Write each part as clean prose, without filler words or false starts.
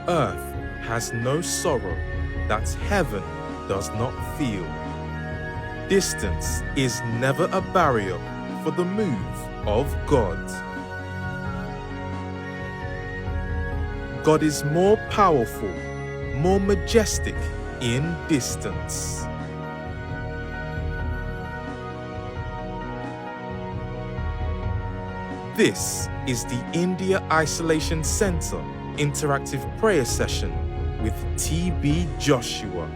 earth has no sorrow that heaven does not feel. Distance is never a barrier for the move of God. God is more powerful, more majestic in distance. This is the India Isolation Center interactive prayer session with TB Joshua.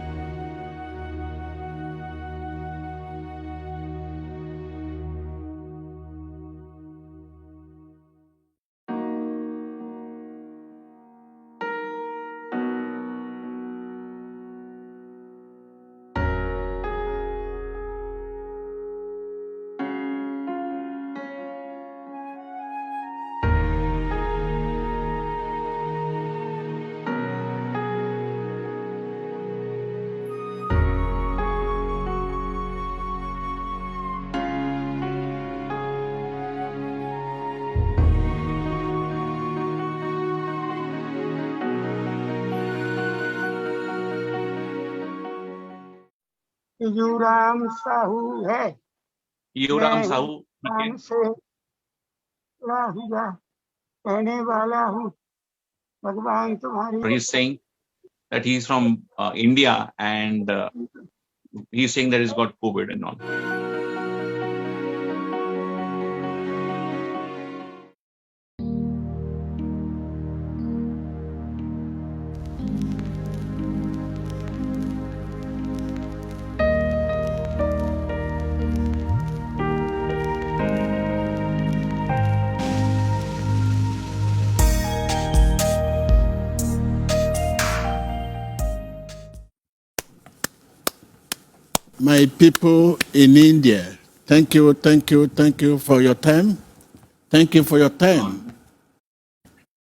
युराम Sahu है। युराम साहू नाम से हुआ कहने वाला हूँ, भगवान तुम्हारी। he's saying that he's from India and he's saying that he's got COVID and all. My people in India, thank you for your time. Thank you for your time.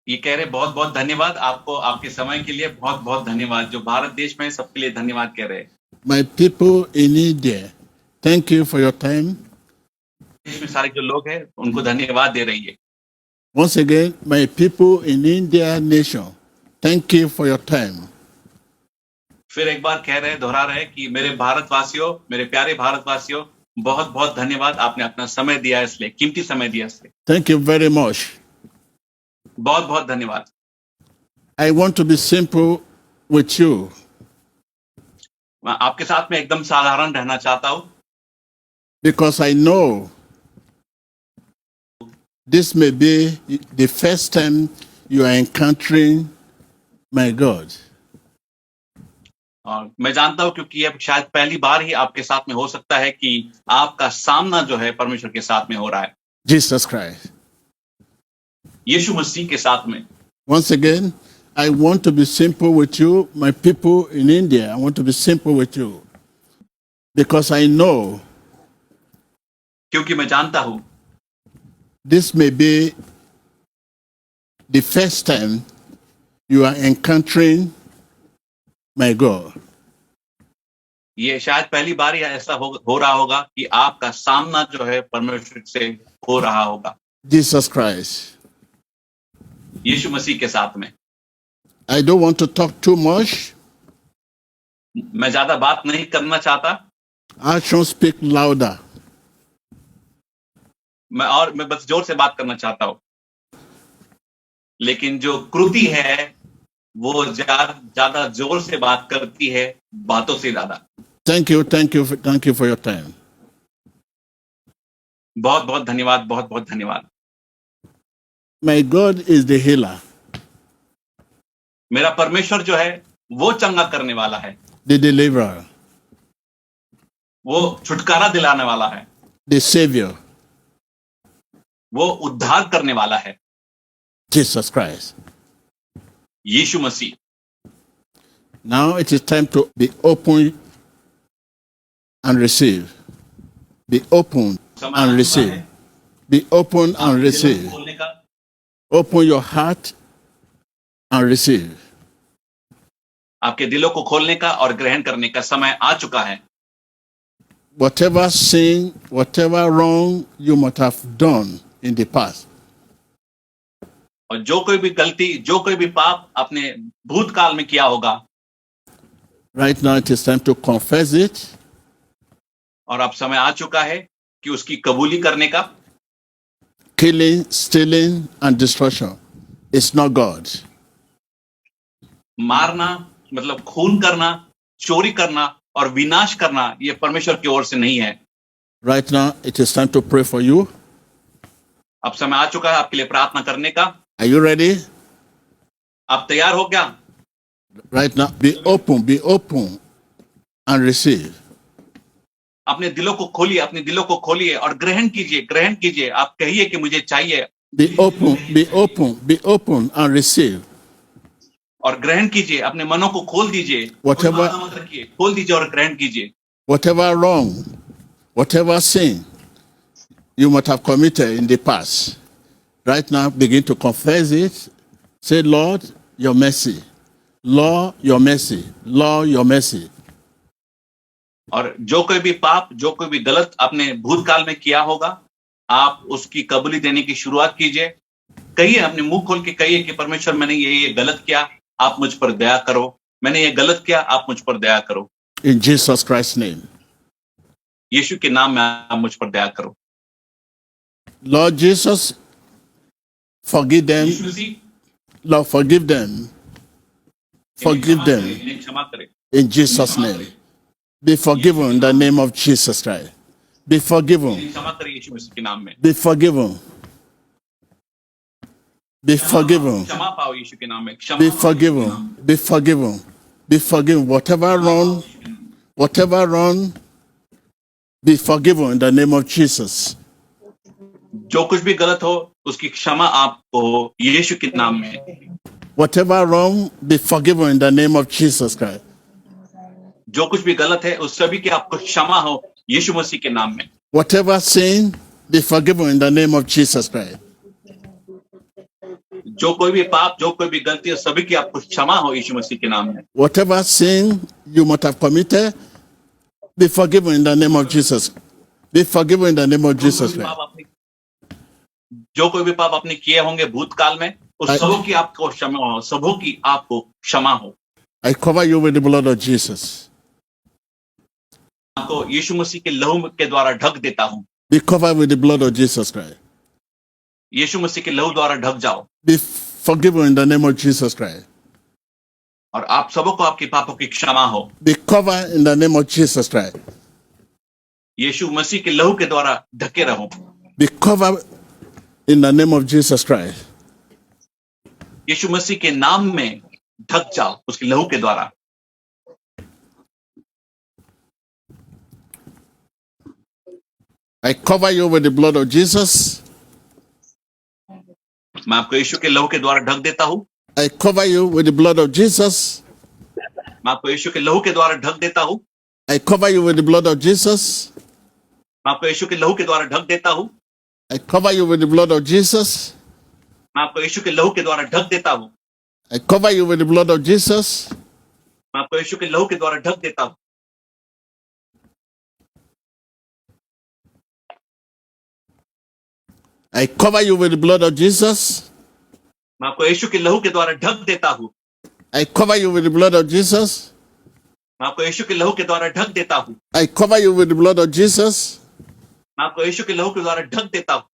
ये कह रहे बहुत बहुत धन्यवाद आपको, आपके समय के लिए बहुत बहुत धन्यवाद। जो भारत देश में सबके लिए धन्यवाद कह रहे हैं। My people in India, thank you for your time. देश में सारे जो लोग हैं उनको धन्यवाद दे रही है। Once again, my people in India nation, thank you for your time. फिर एक बार कह रहे हैं, दोहरा रहे हैं कि मेरे भारतवासियों, मेरे प्यारे भारतवासियों, बहुत बहुत धन्यवाद, आपने अपना समय दिया इसलिए, कीमती समय दिया इसलिए। Thank you very much. बहुत बहुत धन्यवाद। I want to be simple with you. मैं आपके साथ में एकदम साधारण रहना चाहता हूं, Because I know this may be the first time you are encountering my God. और मैं जानता हूं क्योंकि अब शायद पहली बार ही आपके साथ में हो सकता है कि आपका सामना जो है परमेश्वर के साथ में हो रहा है, Jesus Christ. यीशु मसीह के साथ में। Once again, I want to be simple with you, my people in India. I want to be simple with you. Because I know क्योंकि मैं जानता हूं this may be the first time you are encountering my God. ये शायद पहली बार ही ऐसा हो रहा होगा कि आपका सामना जो है परमेश्वर से हो रहा होगा, Jesus Christ. यीशु मसीह के साथ में। I don't want to talk too much. मैं ज्यादा बात नहीं करना चाहता, Actions speak louder. मैं बस जोर से बात करना चाहता हूं, लेकिन जो कृति है वो ज्यादा जोर से बात करती है बातों से ज्यादा। Thank you for your time. बहुत बहुत धन्यवाद, बहुत बहुत धन्यवाद। My God is the healer, मेरा परमेश्वर जो है वो चंगा करने वाला है, the deliverer, वो छुटकारा दिलाने वाला है, the savior, वो उद्धार करने वाला है, Jesus Christ. Yeshu Masih. Now it is time to be open and receive. Be open and receive. Be open and receive. खोलने का, Open your heart and receive. आपके दिलों को खोलने का और ग्रहण करने का समय आ चुका है। Whatever sin, whatever wrong you might have done in the past, और जो कोई भी गलती, जो कोई भी पाप अपने भूतकाल में किया होगा, right now it is time to confess it. और अब समय आ चुका है कि उसकी कबूली करने का। Killing, stealing, and destruction is not God. मारना मतलब खून करना, चोरी करना और विनाश करना, ये परमेश्वर की ओर से नहीं है। Right now it is time to pray for you. अब समय आ चुका है आपके लिए प्रार्थना करने का। Are you ready? आप तैयार हो क्या? Right now, be open and receive. अपने दिलों को खोलिए, अपने दिलों को खोलिए और ग्रहण कीजिए। आप कहिए कि मुझे चाहिए। Be open and receive. और ग्रहण कीजिए, अपने मनों को खोल दीजिए। Whatever- मत रखिए, खोल दीजिए और ग्रहण कीजिए। Whatever wrong, whatever sin you might have committed in the past, right now begin to confess it. Say, Lord, your mercy. Lord, your mercy. Lord, your mercy. और जो कोई भी पाप, जो कोई भी गलत अपने भूतकाल में किया होगा, आप उसकी कबूली देने की शुरुआत कीजिए। कहिए, अपने मुंह खोल के कहिए कि परमेश्वर मैंने ये गलत किया, आप मुझ पर दया करो। मैंने ये गलत किया, आप मुझ पर दया करो। In Jesus Christ's name. यीशु के नाम में आप मुझ पर दया करो। Lord Jesus, forgive them. यीशु मसीह, Lord, forgive them. Forgive them इन्हें क्षमा करें। in Jesus' name. Be forgiven in the name of Jesus Christ. Be forgiven. इन्हें क्षमा करें यीशु मसीह के नाम में। Be forgiven. Be forgiven. क्षमा पाओ यीशु के नाम में। क्षमा Be पाओ forgiven. Be forgiven. Be forgiven. Whatever wrong, be forgiven in the name of Jesus. जो कुछ भी गलत हो उसकी क्षमा आपको हो यीशु के नाम में। Whatever wrong, be forgiven in the name of Jesus Christ. जो कुछ भी गलत है उस सभी की आपको क्षमा हो यीशु मसीह के नाम में। Whatever sin, be forgiven in the name of Jesus Christ. जो कोई भी पाप, जो कोई भी गलती है, सभी की आपको क्षमा हो यीशु मसीह के नाम में। Whatever sin you might have committed, be forgiven in the name of Jesus. Be forgiven in the name of Jesus Christ. जो कोई भी पाप आपने किए होंगे भूतकाल में, उस सबों की आपको क्षमा हो, सबों की आपको क्षमा हो। I cover you with the blood of Jesus. आपको यीशु मसीह के लहू के द्वारा ढक देता हूँ। Be covered with the blood of Jesus Christ. यीशु मसीह के लहू द्वारा ढक जाओ Be forgiven in the name of Jesus Christ. और आप सबों को आपके पापों की क्षमा हो। Be covered in the name of Jesus Christ. यीशु मसीह के लहू के द्वारा ढके रहो। Be covered in the name of Jesus Christ. यीशु मसीह के नाम में ढक जाओ उसके लहू के द्वारा। I cover you with the blood of Jesus. मैं आपको यीशु के लहू के द्वारा ढक देता हूँ। I cover you with the blood of Jesus. मैं आपको यीशु के लहू के द्वारा ढक देता हूँ। I cover you with the blood of Jesus. मैं आपको यीशु के लहू के द्वारा ढक देता हूँ। I cover you with the blood of Jesus. मैं आपको यीशु के लहू के द्वारा ढक देता हूँ। I cover you with the blood of Jesus. मैं आपको यीशु के लहू के द्वारा ढक देता हूँ। I cover you with the blood of Jesus. मैं आपको यीशु के लहू के द्वारा ढक देता हूँ। I cover you with the blood of Jesus. मैं आपको यीशु के लहू के द्वारा ढक देता हूँ। I cover you with the blood of Jesus. मैं आपको यीशु के लहू के द्वारा ढक देता हूँ।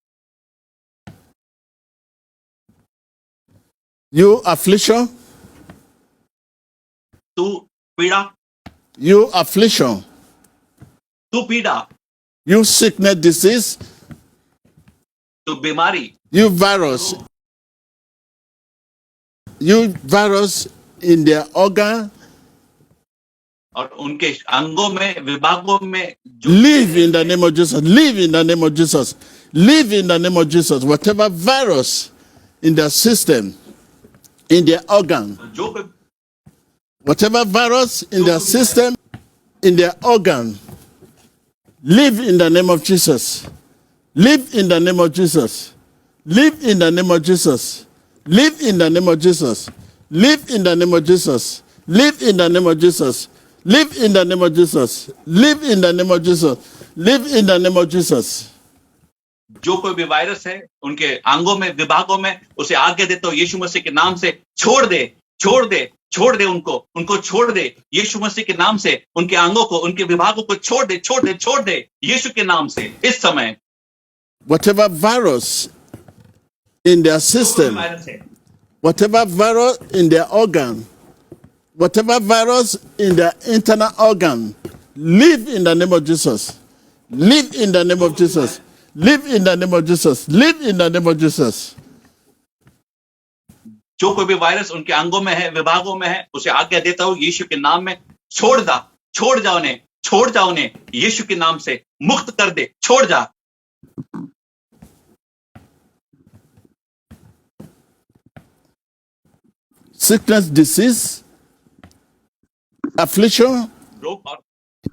You affliction, तू पीड़ा, you affliction, तू पीड़ा, you sickness, disease, तू बीमारी, you virus in their organ, और उनके अंगों में, विभागों में जो live in the name of Jesus. Live in the name of Jesus. Live in the name of Jesus. Whatever virus in their system, in their organ, जो कोई whatever virus in their system, in their organ, live in the name of Jesus. Live in the name of Jesus. Live in the name of Jesus. Live in the name of Jesus. Live in the name of Jesus. Live in the name of Jesus. Live in the name of Jesus. Live in the name of Jesus. Live in the name of Jesus. जो कोई भी virus है उनके अंगों में, विभागों में, उसे आज्ञा देता हूं यीशु मसीह के नाम से, छोड़ दे, छोड़ दे, छोड़ दे, उनको छोड़ दे यीशु मसीह के नाम से, उनके अंगों को, उनके विभागों को छोड़ दे, छोड़ दे, छोड़ दे यीशु के नाम से इस समय। Whatever virus in their system, virus है, whatever virus in their organ, whatever virus in their internal organ, live in the name of Jesus. Live in the name of Jesus. Live in the name of Jesus. Live in the name of Jesus. जो कोई भी virus उनके अंगों में है, विभागों में है, उसे आज्ञा देता हूं यीशु के नाम में, छोड़ जा उन्हें, छोड़ जा उन्हें यीशु के नाम से, मुक्त कर दे, छोड़ जा। Sickness, disease, affliction रोग और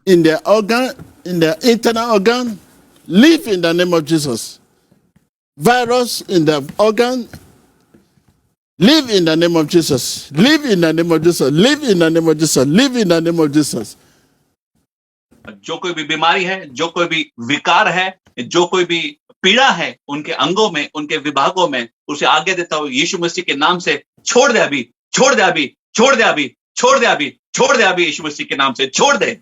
in their organ, in their internal organ, live in the name of Jesus. Virus in the organ, live in the name of Jesus. Live in the name of Jesus. Live in the name of Jesus. Live in the name of Jesus. जो कोई भी बीमारी है, जो कोई भी विकार है, जो कोई भी पीड़ा है उनके अंगों में, उनके विभागों में, उसे आज्ञा देता हूं यीशु मसीह के नाम से, छोड़ दे अभी, छोड़ दे अभी, छोड़ दे अभी, छोड़ दे अभी, छोड़ दे अभी यीशु मसीह के नाम से, छोड़ दे।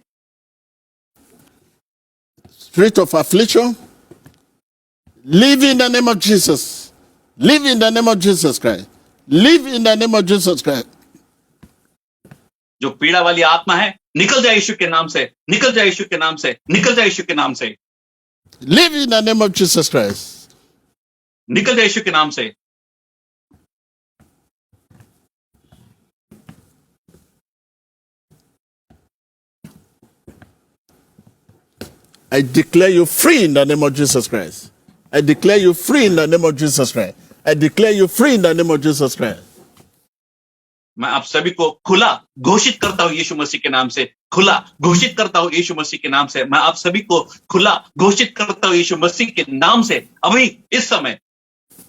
Spirit of affliction, live in the name of Jesus. Live in the name of Jesus Christ. Live in the name of Jesus Christ. जो पीड़ा वाली आत्मा है, निकल जाए यीशु के नाम से, निकल जाए यीशु के नाम से, निकल जाए यीशु के नाम से, Live in the name of Jesus Christ. निकल जाए यीशु के नाम से। I declare you free in the name of Jesus Christ. I declare you free in the name of Jesus Christ. I declare you free in the name of Jesus Christ. मैं आप सभी को खुला घोषित करता हूं यीशु मसीह के नाम से, खुला घोषित करता हूं यीशु मसीह के नाम से, मैं आप सभी को खुला घोषित करता हूं यीशु मसीह के नाम से अभी इस समय।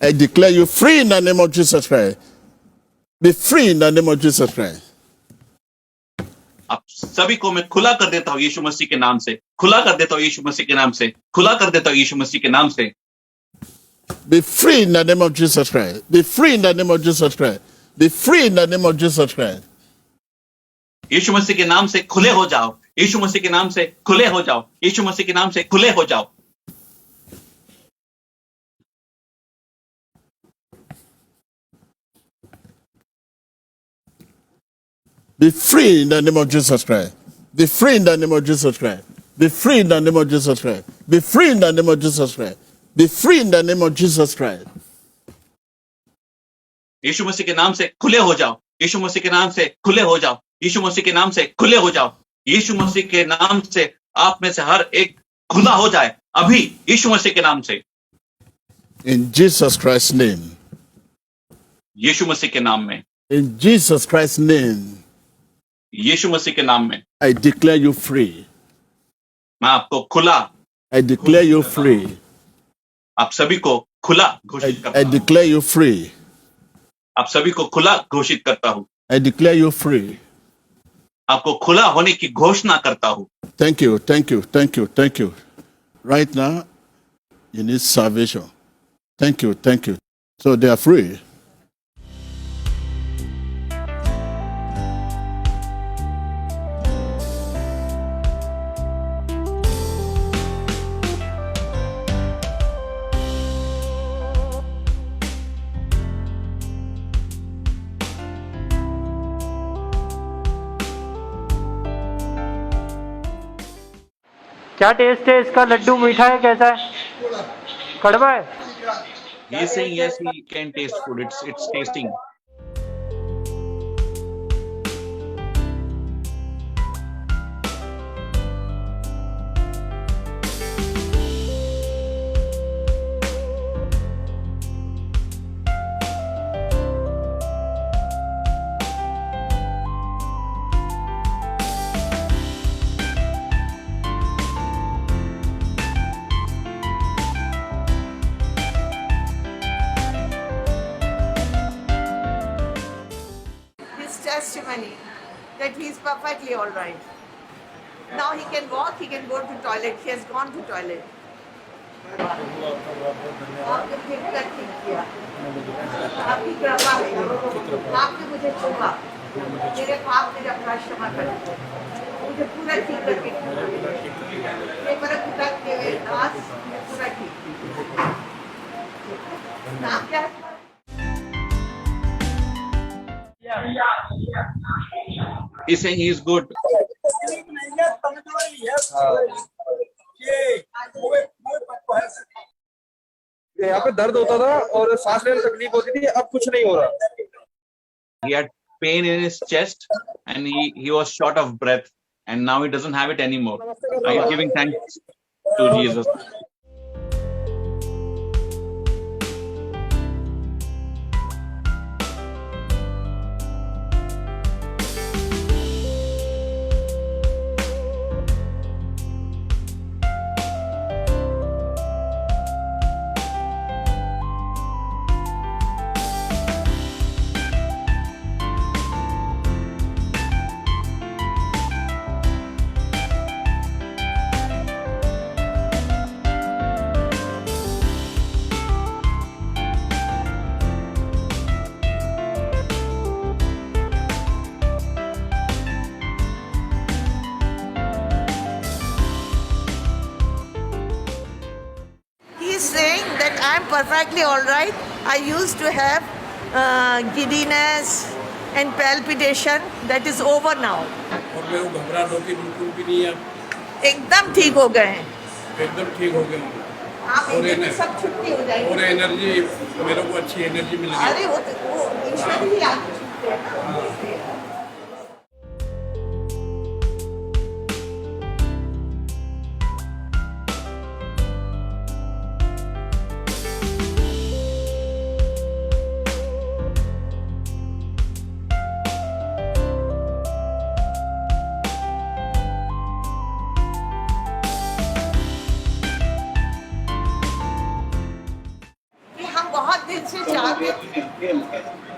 I declare you free in the name of Jesus Christ. Be free in the name of Jesus Christ. आप सभी को मैं खुला कर देता हूं यीशु मसीह के नाम से, खुला कर देता हूं यीशु मसीह के नाम से, खुला कर देता हूं यीशु मसीह के नाम से। Be free in the name of Jesus Christ. Be free in the name of Jesus Christ. Be free in the name of Jesus Christ. यीशु मसीह के नाम से खुले हो जाओ, यीशु मसीह के नाम से खुले हो जाओ, यीशु मसीह के नाम से खुले हो जाओ। Be free in the name of Jesus Christ. Be free in the name of Jesus Christ. Be free in the name of Jesus Christ. Be free in the name of Jesus Christ. Be free in the name of Jesus Christ. यीशु मसीह के नाम से खुले हो जाओ, यीशु मसीह के नाम से खुले हो जाओ, यीशु मसीह के नाम से खुले हो जाओ, यीशु मसीह के नाम से आप में से हर एक खुला हो जाए अभी यीशु मसीह के नाम से। In Jesus Christ's name. यीशु मसीह के नाम में, In Jesus Christ's name. यीशु मसीह के नाम में I declare you free. मैं आपको खुला, I declare you free. आप सभी को खुला घोषित करता I हूं, declare you free. आप सभी को खुला घोषित करता हूं, I declare you free. आपको खुला होने की घोषणा करता हूं। Thank you, thank you, thank you, thank you. Right now, you need salvation. Thank you, thank you. So they are free. क्या टेस्ट है इसका? लड्डू मीठा है, कैसा है? कड़वा है? He is saying yes, he can taste food. It's tasting. His testimony that he is perfectly all right. Now he can walk, he can go to toilet. He has gone to toilet. आपने फिर कर ठीक किया, आपकी कृपा है, आपने मुझे छुआ, मेरे पाप मेरे अपराध क्षमा कर दिए, मुझे पूरा ठीक करके ये मेरे पिता के दास मैं पूरा ठीक किया। नाम क्या है? He's saying he is good. यहाँ पे दर्द होता था और सांस लेने में तकलीफ होती थी, अब कुछ नहीं हो रहा। He had pain in his chest and he was short of breath, and now he doesn't have it anymore. I am giving thanks to Jesus. He's saying that I'm perfectly all right. I used to have giddiness and palpitation. That is over now. और मेरे को घबराहट होती बिल्कुल भी नहीं है, एकदम ठीक हो गए हैं। एकदम ठीक हो गया। आप और एकदम सब छुट्टी हो जाएगी। और एनर्जी, मेरे को अच्छी एनर्जी मिल गई। अरे वो ईश्वर ही आके छूटते हैं ना।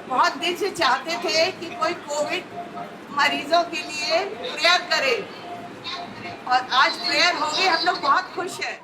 बहुत दिन से चाहते थे कि कोई कोविड मरीजों के लिए प्रेयर करे, और आज प्रेयर हो गई। हम लोग बहुत खुश हैं।